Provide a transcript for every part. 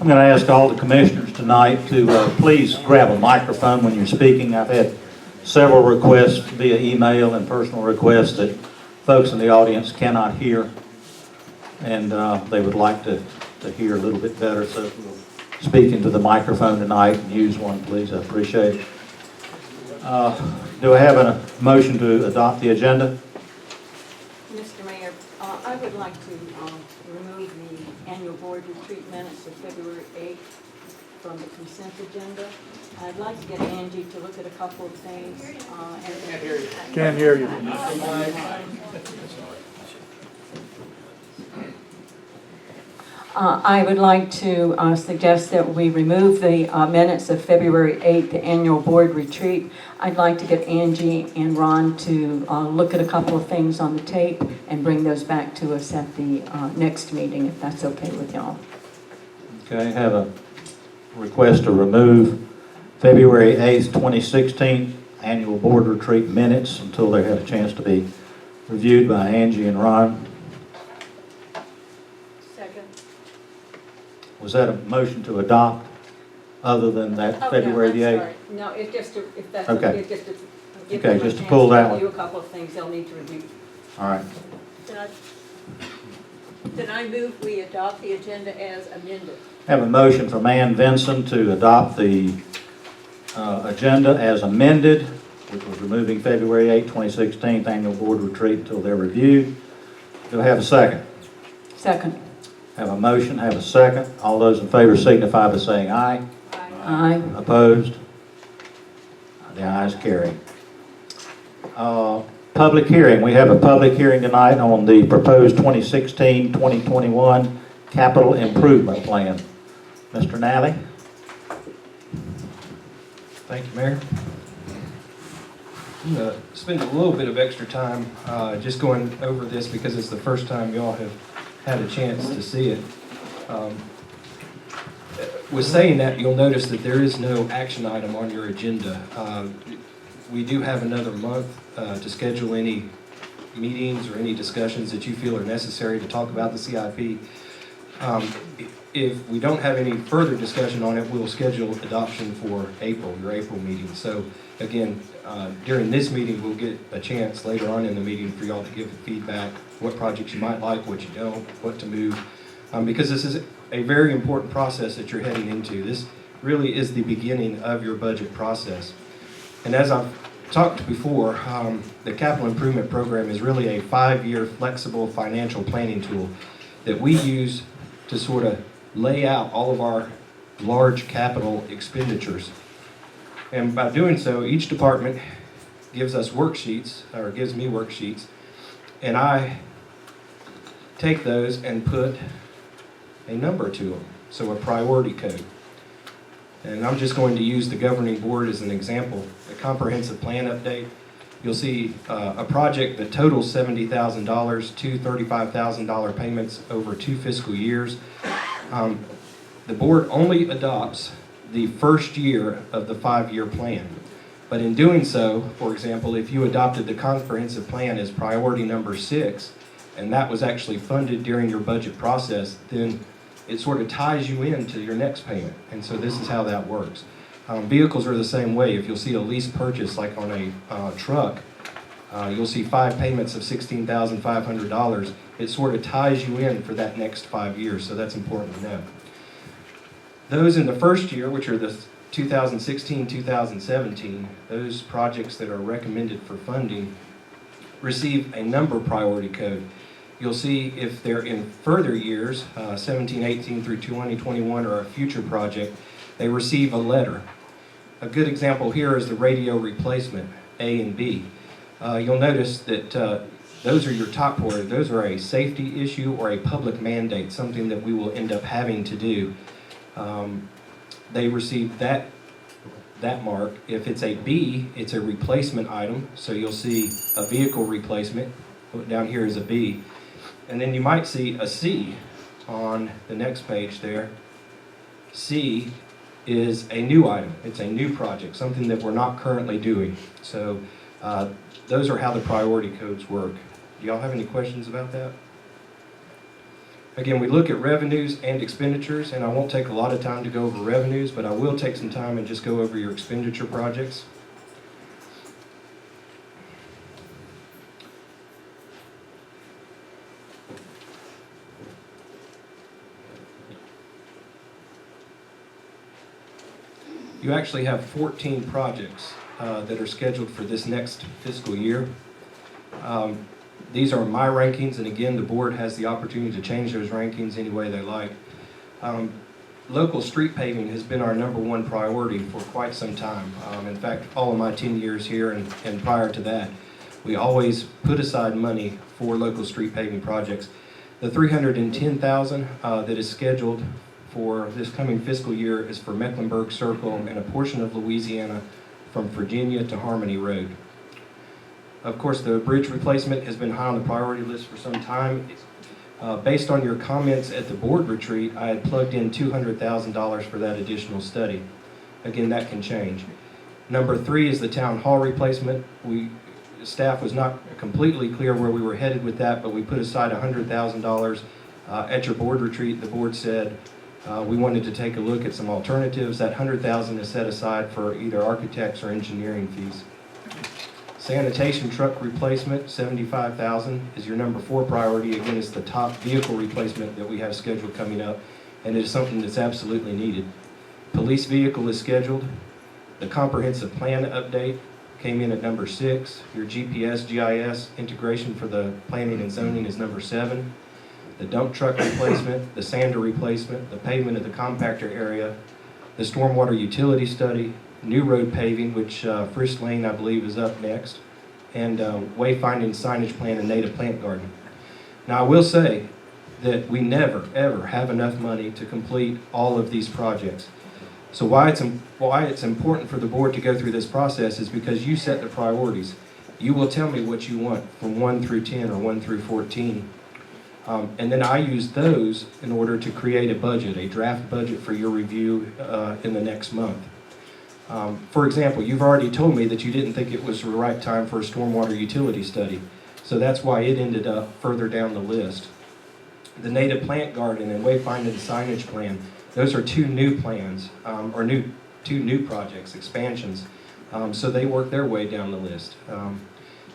I'm going to ask all the commissioners tonight to please grab a microphone when you're speaking. I've had several requests via email and personal requests that folks in the audience cannot hear, and they would like to hear a little bit better. So if you'll speak into the microphone tonight and use one, please, I appreciate it. Do I have a motion to adopt the agenda? Mr. Mayor, I would like to remove the annual board retreat minutes of February 8th from the consent agenda. I'd like to get Angie to look at a couple of things. Can't hear you. I would like to suggest that we remove the minutes of February 8th, the annual board retreat. I'd like to get Angie and Ron to look at a couple of things on the tape and bring those back to us at the next meeting, if that's okay with y'all. Okay, I have a request to remove February 8th, 2016 annual board retreat minutes until they had a chance to be reviewed by Angie and Ron. Second. Was that a motion to adopt other than that February the 8th? No, it's just to, if that's Okay. it's just to give Okay, them a just to chance pull that one. review a couple of things they'll need to review. All right. Then I move we adopt the agenda as amended. Have a motion from Ann Vinson to adopt the agenda as amended, which was removing February 8, 2016 annual board retreat until they're reviewed. Do I have a second? Second. Have a motion, have a second. All those in favor signify by saying aye. Aye. Opposed? The ayes carry. Public hearing. We have a public hearing tonight on the proposed 2016-2021 capital improvement plan. Mr. Nally? Thank you, Mayor. I'm going to spend a little bit of extra time just going over this because it's the first time y'all have had a chance to see it. With saying that, you'll notice that there is no action item on your agenda. We do have another month to schedule any meetings or any discussions that you feel are necessary to talk about the CIP. If we don't have any further discussion on it, we'll schedule adoption for April, your April meeting. So again, during this meeting, we'll get a chance later on in the meeting for y'all to give feedback, what projects you might like, what you don't, what to move. Because this is a very important process that you're heading into. This really is the beginning of your budget process. And as I've talked before, the capital improvement program is really a 5-year flexible financial planning tool that we use to sort of lay out all of our large capital expenditures. And by doing so, each department gives us worksheets, or gives me worksheets, and I take those and put a number to them, so a priority code. And I'm just going to use the governing board as an example. A comprehensive plan update. You'll see a project that totals $70,000, two $35,000 payments over 2 fiscal years. The board only adopts the first year of the 5-year plan. But in doing so, for example, if you adopted the comprehensive plan as priority number 6, and that was actually funded during your budget process, then it sort of ties you into your next payment. And so this is how that works. Vehicles are the same way. If you'll see a lease purchase, like on a truck, you'll see 5 payments of $16,500. It sort of ties you in for that next 5 years, so that's important to know. Those in the first year, which are the 2016-2017, those projects that are recommended for funding receive a number priority code. You'll see if they're in further years, 17-18 through 2021, or a future project, they receive a letter. A good example here is the radio replacement, A and B. You'll notice that those are your top priority. Those are a safety issue or a public mandate, something that we will end up having to do. They receive that mark. If it's a B, it's a replacement item. So you'll see a vehicle replacement. Put down here is a B. And then you might see a C on the next page there. C is a new item. It's a new project, something that we're not currently doing. So those are how the priority codes work. Do y'all have any questions about that? Again, we look at revenues and expenditures, and I won't take a lot of time to go over revenues, but I will take some time and just go over your expenditure projects. You actually have 14 projects that are scheduled for this next fiscal year. These are my rankings, and again, the board has the opportunity to change those rankings any way they like. Local street paving has been our #1 priority for quite some time. In fact, all of my 10 years here and prior to that, we always put aside money for local street paving projects. The $310,000 that is scheduled for this coming fiscal year is for Mecklenburg Circle and a portion of Louisiana from Virginia to Harmony Road. Of course, the bridge replacement has been high on the priority list for some time. Based on your comments at the board retreat, I had plugged in $200,000 for that additional study. Again, that can change. Number 3 is the town hall replacement. Staff was not completely clear where we were headed with that, but we put aside $100,000 at your board retreat. The board said we wanted to take a look at some alternatives. That $100,000 is set aside for either architects or engineering fees. Sanitation truck replacement, $75,000 is your number 4 priority. Again, it's the top vehicle replacement that we have scheduled coming up, and it is something that's absolutely needed. Police vehicle is scheduled. The comprehensive plan update came in at number 6. Your GPS, GIS integration for the planning and zoning is number 7. The dump truck replacement, the sander replacement, the pavement of the compactor area, the stormwater utility study, new road paving, which Frisk Lane, I believe, is up next, and wayfinding signage plan and native plant garden. Now, I will say that we never, ever have enough money to complete all of these projects. So why it's important for the board to go through this process is because you set the priorities. You will tell me what you want from 1 through 10 or 1 through 14. And then I use those in order to create a budget, a draft budget for your review in the next month. For example, you've already told me that you didn't think it was the right time for a stormwater utility study. So that's why it ended up further down the list. The native plant garden and wayfinding signage plan, those are 2 new plans, two new projects, expansions. So they work their way down the list.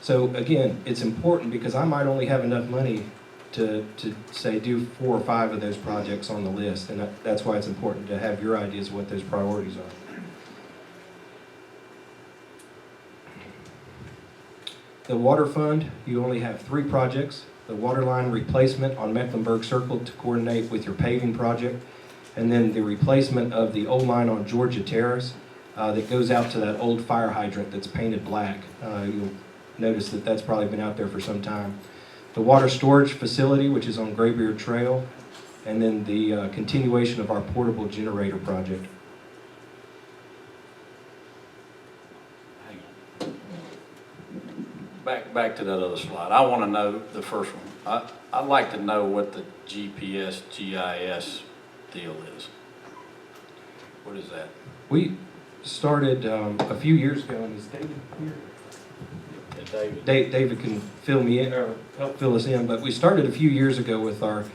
So again, it's important because I might only have enough money to say do 4 or 5 of those projects on the list, and that's why it's important to have your ideas of what those priorities are. The water fund, you only have 3 projects. The water line replacement on Mecklenburg Circle to coordinate with your paving project, and then the replacement of the old line on Georgia Terrace that goes out to that old fire hydrant that's painted black. You'll notice that that's probably been out there for some time. The water storage facility, which is on Graybeard Trail, and then the continuation of our portable generator project. Back to that other slide. I want to know the first one. I'd like to know what the GPS, GIS deal is. What is that? We started a few years ago, and is David here? Yeah, David. David can fill me in or help fill us in, but we started a few years ago with our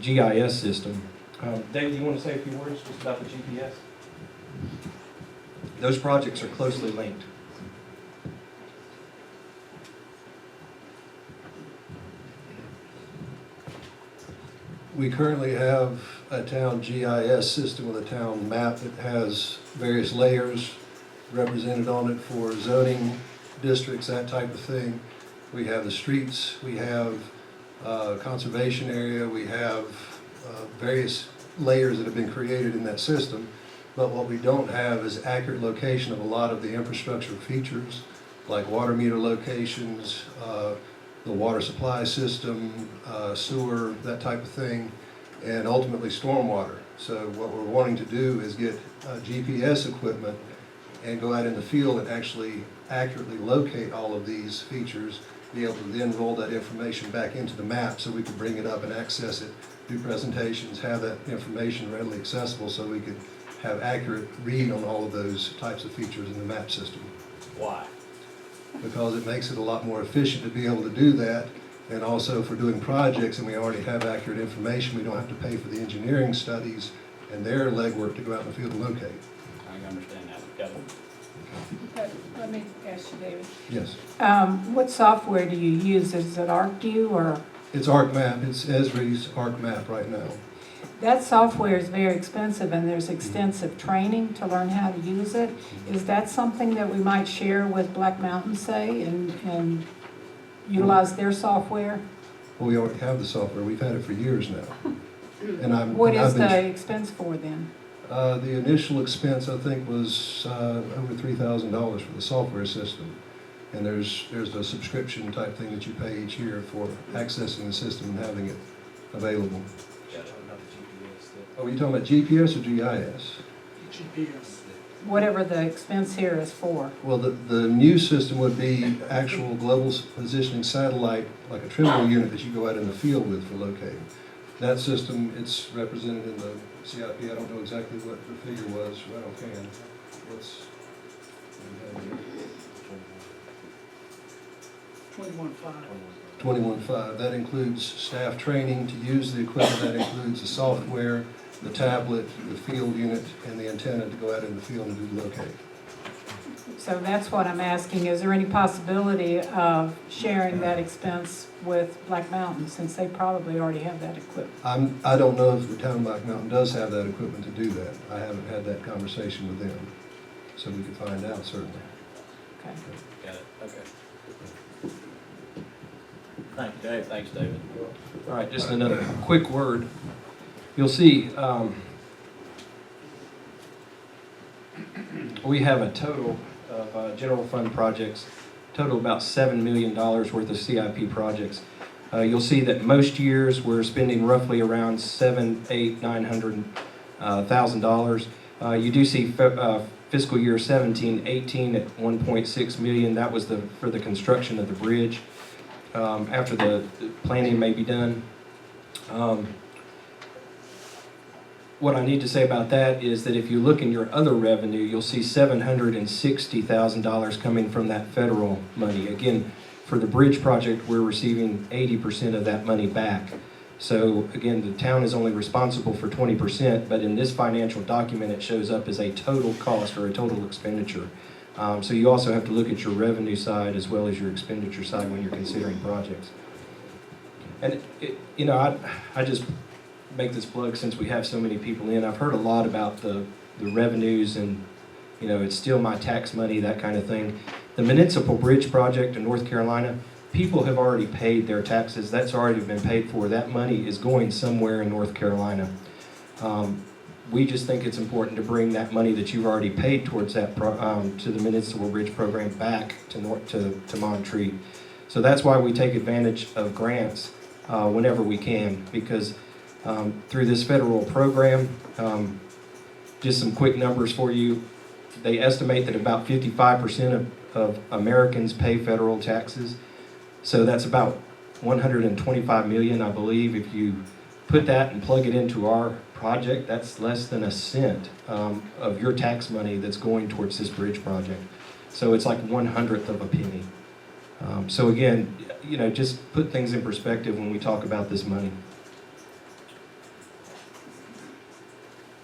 GIS system. David, do you want to say a few words just about the GPS? Those projects are closely linked. We currently have a town GIS system with a town map that has various layers represented on it for zoning districts, that type of thing. We have the streets, we have conservation area, we have various layers that have been created in that system. But what we don't have is accurate location of a lot of the infrastructure features, like water meter locations, the water supply system, sewer, that type of thing, and ultimately stormwater. So what we're wanting to do is get GPS equipment and go out in the field and actually accurately locate all of these features, be able to then roll that information back into the map so we can bring it up and access it, do presentations, have that information readily accessible so we could have accurate read on all of those types of features in the map system. Why? because it makes it a lot more efficient to be able to do that. And also for doing projects, and we already have accurate information, we don't have to pay for the engineering studies and their legwork to go out in the field and locate. I understand that. Got it. Okay, let me ask you, David. Yes. What software do you use? Is it ArcView or? It's ArcMap, it's Esri's ArcMap right now. That software is very expensive and there's extensive training to learn how to use it. Is that something that we might share with Black Mountain, say, and utilize their software? Well, we already have the software, we've had it for years now. And What and I've is been- the expense for then? The initial expense, I think, was over $3,000 for the software system. And there's a subscription type thing that you pay each year for accessing the system and having it available. Oh, are you talking about GPS or GIS? Whatever the expense here is for. Well, the new system would be actual global positioning satellite, like a Trimble unit that you go out in the field with for locating. That system, it's represented in the CIP. I don't know exactly what the figure was right offhand. What's? 21.5. That includes staff training to use the equipment. That includes the software, the tablet, the field unit, and the antenna to go out in the field and do the locate. So that's what I'm asking. Is there any possibility of sharing that expense with Black Mountain, since they probably already have that equipment? I don't know if the town of Black Mountain does have that equipment to do that. I haven't had that conversation with them, so we could find out certainly. Okay. Got it. Okay. Thank you, Dave. Thanks, David. All right, just another quick word. You'll see, we have a total of general fund projects, total about $7 million worth of CIP projects. You'll see that most years we're spending roughly around $900,000. You do see fiscal year 17-18 at 1.6 million. That was for the construction of the bridge. After the planning may be done. What I need to say about that is that if you look in your other revenue, you'll see $760,000 coming from that federal money. Again, for the bridge project, we're receiving 80% of that money back. So again, the town is only responsible for 20%, but in this financial document, it shows up as a total cost or a total expenditure. So you also have to look at your revenue side as well as your expenditure side when you're considering projects. And, I just make this plug since we have so many people in. I've heard a lot about the revenues and, it's still my tax money, that kind of thing. The municipal bridge project in North Carolina, people have already paid their taxes. That's already been paid for. That money is going somewhere in North Carolina. We just think it's important to bring that money that you've already paid towards that to the municipal bridge program back to Montreat. So that's why we take advantage of grants whenever we can, because through this federal program, just some quick numbers for you. They estimate that about 55% of Americans pay federal taxes. So that's about 125 million, I believe. If you put that and plug it into our project, that's less than a cent of your tax money that's going towards this bridge project. So it's like 1/100th of a penny. So again, just put things in perspective when we talk about this money.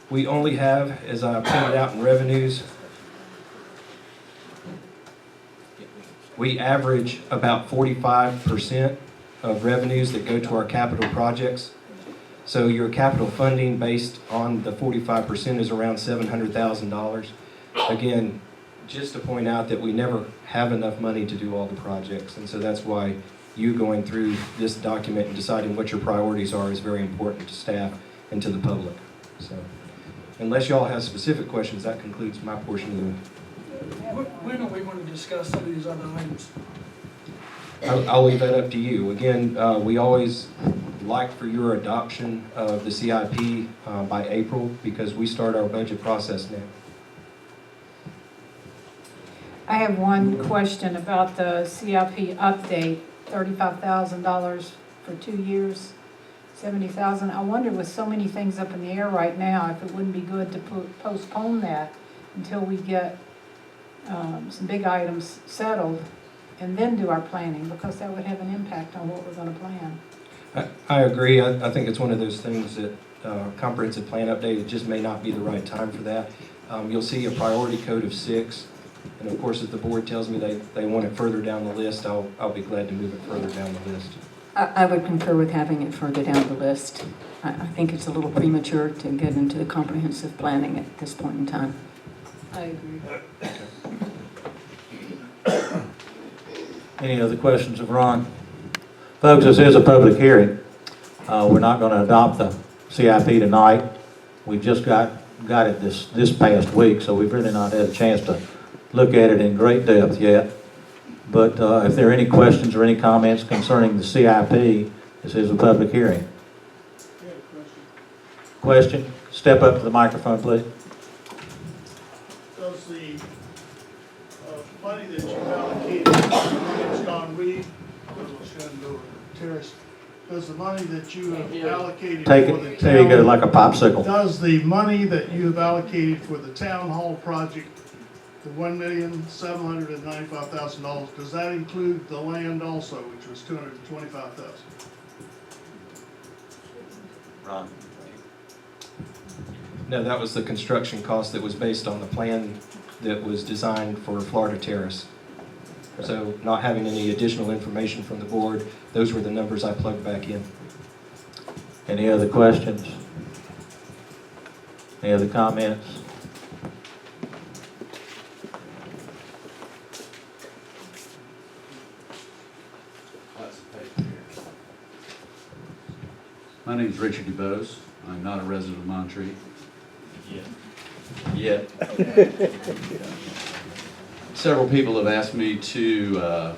We only have, as I pointed out in revenues, we average about 45% of revenues that go to our capital projects. So your capital funding based on the 45% is around $700,000. Again, just to point out that we never have enough money to do all the projects. And so that's why you going through this document and deciding what your priorities are is very important to staff and to the public. So unless y'all have specific questions, that concludes my portion of the. When are we going to discuss some of these other items? I'll leave that up to you. Again, we always like for your adoption of the CIP by April, because we start our budget process now. I have one question about the CIP update, $35,000 for 2 years, $70,000. I wonder, with so many things up in the air right now, if it wouldn't be good to postpone that until we get some big items settled and then do our planning, because that would have an impact on what we're gonna plan. I agree. I think it's one of those things that comprehensive plan update, it just may not be the right time for that. You'll see a priority code of 6. And of course, if the board tells me they want it further down the list, I'll be glad to move it further down the list. I would concur with having it further down the list. I think it's a little premature to get into the comprehensive planning at this point in time. I agree. Any other questions of Ron? Folks, this is a public hearing. We're not going to adopt the CIP tonight. We just got it this past week, so we've really not had a chance to look at it in great depth yet. But if there are any questions or any comments concerning the CIP, this is a public hearing. Question? Step up to the microphone, please. Does the money that you allocated to Don Reed, Shenandoah Terrace, does the money that you have allocated Take for the it, there you go, town, like a popsicle. does the money that you have allocated for the town hall project, the $1,795,000, does that include the land also, which was $225,000? Ron. No, that was the construction cost that was based on the plan that was designed for Florida Terrace. So not having any additional information from the board, those were the numbers I plugged back in. Any other questions? Any other comments? My name is Richard DuBose. I'm not a resident of Monterey. Yet. Several people have asked me to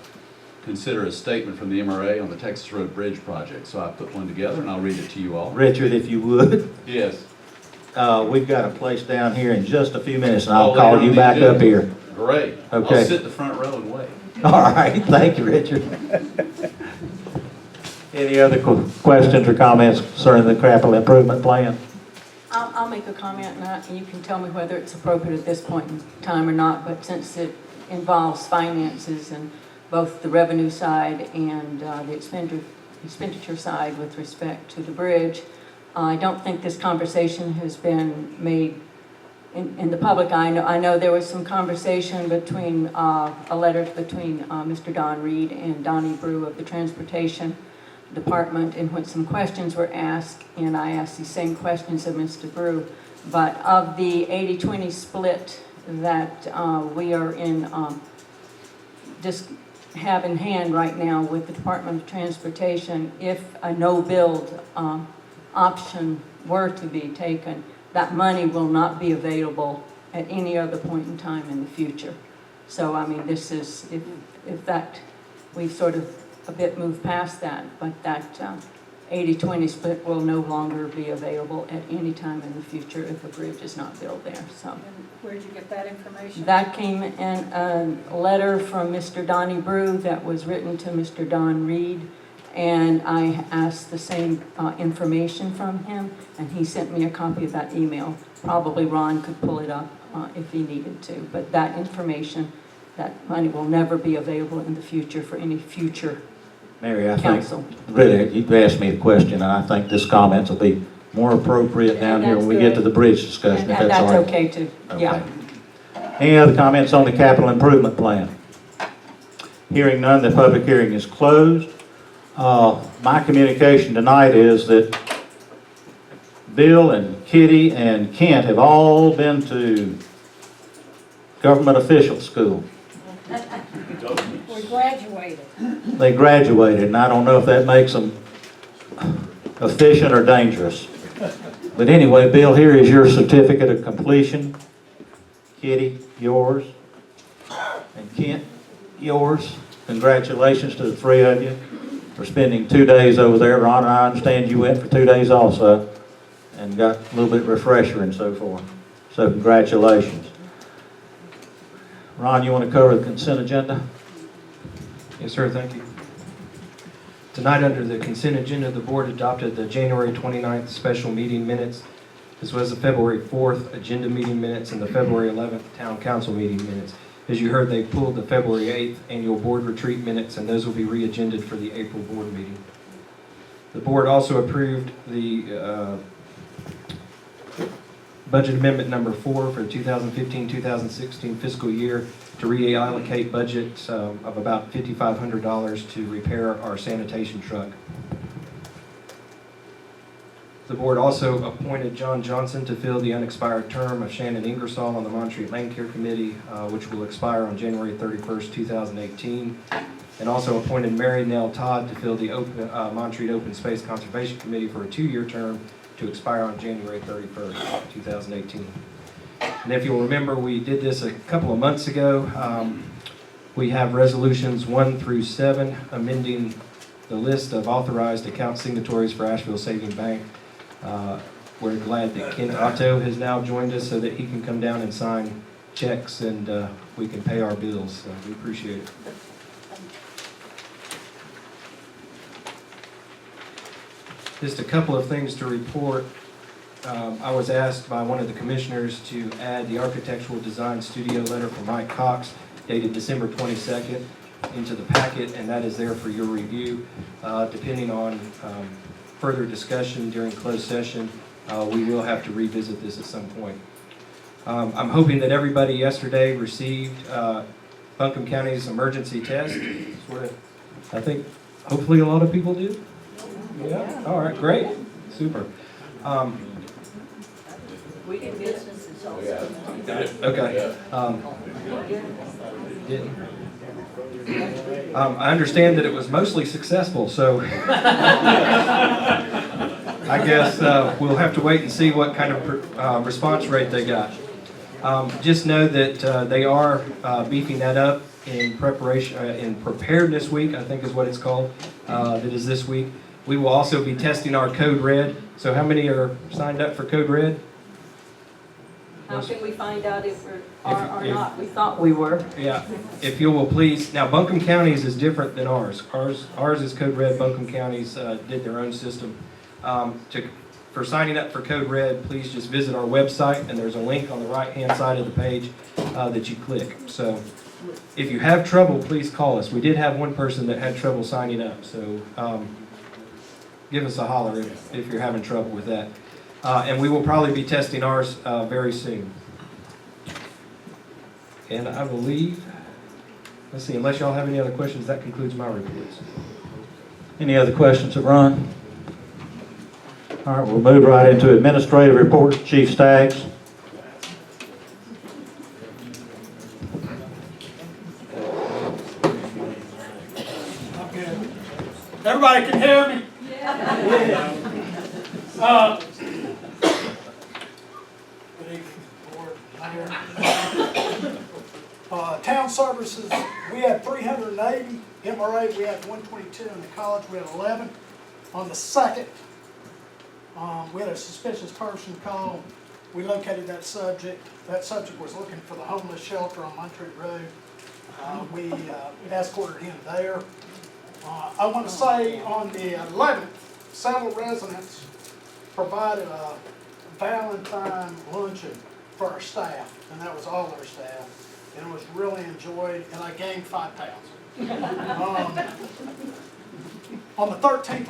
consider a statement from the MRA on the Texas Road Bridge project. So I put one together and I'll read it to you all. Richard, if you would. Yes. We've got a place down here in just a few minutes, and Oh, I'll later call on you you back do. up here. Great. Okay. I'll sit in the front row and wait. All right, thank you, Richard. Any other questions or comments concerning the capital improvement plan? I'll make a comment, and you can tell me whether it's appropriate at this point in time or not, but since it involves finances and both the revenue side and the expenditure side with respect to the bridge, I don't think this conversation has been made in the public eye. I know there was some conversation between, a letter between Mr. Don Reed and Donnie Brew of the Transportation Department, in which some questions were asked, and I asked the same questions of Mr. Brew. But of the 80-20 split that we are in, just have in hand right now with the Department of Transportation, if a no-build option were to be taken, that money will not be available at any other point in time in the future. So, I mean, this is, if that, we've sort of a bit moved past that, but that 80-20 split will no longer be available at any time in the future if a bridge is not built there, so. And where'd you get that information? That came in a letter from Mr. Donnie Brew that was written to Mr. Don Reed, and I asked the same information from him, and he sent me a copy of that email. Probably Ron could pull it up if he needed to, but that information, that money will never be available in the future for any future Mary, I think, council. really, you've asked me a question, and I think this comments will be more appropriate down here when we get to the bridge discussion, if And that's all that's right. okay too, yeah. Okay. Any other comments on the capital improvement plan? Hearing none, the public hearing is closed. My communication tonight is that Bill and Kitty and Kent have all been to government official school. We graduated. They graduated, and I don't know if that makes them efficient or dangerous. But anyway, Bill, here is your certificate of completion. Kitty, yours. And Kent, yours. Congratulations to the three of you for spending 2 days over there. Ron, I understand you went for 2 days also and got a little bit refresher and so forth. So congratulations. Ron, you want to cover the consent agenda? Yes, sir, thank you. Tonight, under the consent agenda, the board adopted the January 29th special meeting minutes, as well as the February 4th agenda meeting minutes and the February 11th town council meeting minutes. As you heard, they pulled the February 8th annual board retreat minutes, and those will be re-agended for the April board meeting. The board also approved the budget amendment number 4 for 2015-2016 fiscal year to reallocate budgets of about $5,500 to repair our sanitation truck. The board also appointed John Johnson to fill the unexpired term of Shannon Ingersoll on the Montreat Land Care Committee, which will expire on January 31st, 2018, and also appointed Mary Nell Todd to fill the Montreat Open Space Conservation Committee for a 2-year term to expire on January 31st, 2018. And if you'll remember, we did this a couple of months ago. We have resolutions 1 through 7 amending the list of authorized account signatories for Asheville Saving Bank. We're glad that Kent Otto has now joined us so that he can come down and sign checks and we can pay our bills. So we appreciate it. Just a couple of things to report. I was asked by one of the commissioners to add the architectural design studio letter from Mike Cox dated December 22nd into the packet, and that is there for your review. Depending on further discussion during closed session, we will have to revisit this at some point. I'm hoping that everybody yesterday received Buncombe County's emergency test. I think hopefully a lot of people did. Yeah, all right, great, super. We do businesses also. Okay. Didn't. I understand that it was mostly successful, so I guess we'll have to wait and see what kind of response rate they got. Just know that they are beefing that up in preparation, in Preparedness Week, I think is what it's called, that is this week. We will also be testing our Code Red. So how many are signed up for Code Red? How can we find out if we're, or If- not? We thought we were. Yeah, if you will please, now Buncombe County's is different than ours. Ours is Code Red, Buncombe County's did their own system. For signing up for Code Red, please just visit our website, and there's a link on the right-hand side of the page that you click. So if you have trouble, please call us. We did have one person that had trouble signing up, so give us a holler if you're having trouble with that. And we will probably be testing ours very soon. And I believe, let's see, unless y'all have any other questions, that concludes my reports. Any other questions of Ron? All right, we'll move right into administrative reports. Chief Staggs. Okay. Everybody can hear me? Good evening, Board, Mayor. Town services, we had 380. MRA, we had 122. In the college, we had 11. On the 2nd, we had a suspicious person call. We located that subject. That subject was looking for the homeless shelter on Montreat Road. We escorted him there. I want to say on the 11th, several residents provided a Valentine luncheon for our staff, and that was all our staff. And it was really enjoyed, and I gained 5 pounds. On the 13th,